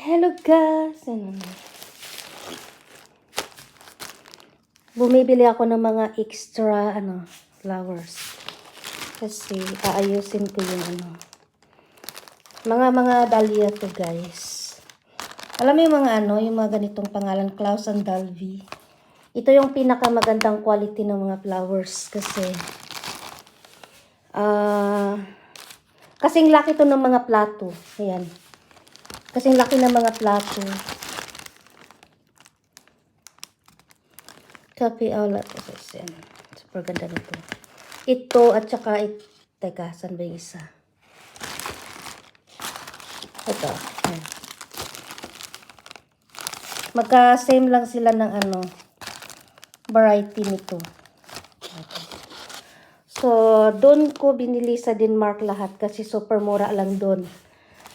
Hello guys! Bumibili ako ng mga extra flowers. Kasi aayusin ko yung mga dahlia to guys. Alam mo yung mga yung mga ganitong pangalan, Klaus and Dalby. Ito yung pinakamagandang quality ng mga flowers kasi kasing laki to ng mga plato. Ayan. Kasing laki ng mga plato. Copy all at yan. Super ganda nito. Ito at saka teka, saan ba yung isa? Ito. Ayan. Magka-same lang sila ng variety nito. So, doon ko binili sa Denmark lahat kasi super mura lang doon.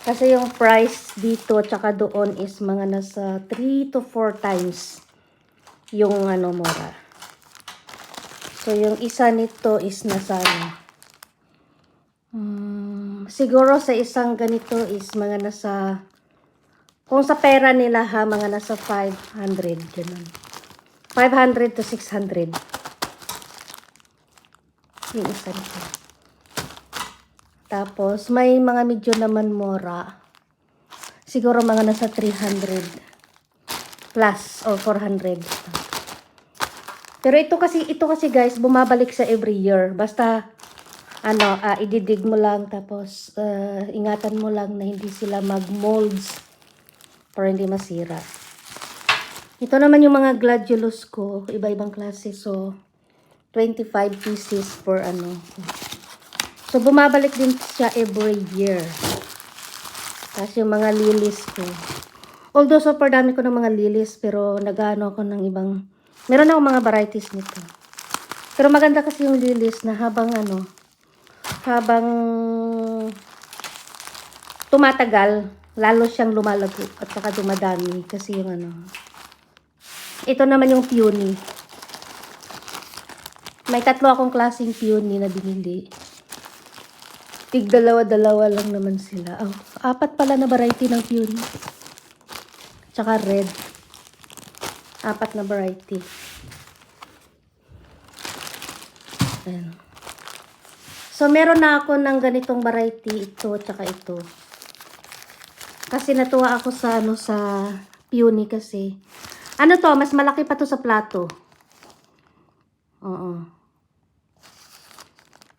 Kasi yung price dito at saka doon is mga nasa 3 to 4 times yung mura. So, yung isa nito is nasa siguro sa isang ganito is mga nasa, kung sa pera nila mga nasa 500, ganun. 500 to 600. Yung isa nito. Tapos, may mga medyo naman mura. Siguro mga nasa 300 plus or 400. Pero ito kasi guys, bumabalik sa every year. Basta, ididig mo lang, tapos, ingatan mo lang na hindi sila mag-molds para hindi masira. Ito naman yung mga gladiolus ko, iba-ibang klase. So, 25 pieces per So, bumabalik din siya every year. Tapos yung mga lilies ko. Although, super dami ko ng mga lilies, pero nag-ano ako ng ibang, meron ako mga varieties nito. Pero maganda kasi yung lilies na habang tumatagal, lalo siyang lumalago at saka dumadami. Kasi yung ito naman yung peony. May 3 akong klaseng peony na binili. Tig dalawa lang naman sila. 4 pala na variety ng peony. Tsaka red. 4 na variety. Ayan. So, meron na ako ng ganitong variety. Ito, tsaka ito. Kasi natuwa ako sa, sa peony kasi. To, mas malaki pa to sa plato. Oo.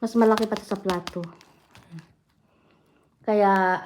Mas malaki pa to sa plato. Kaya,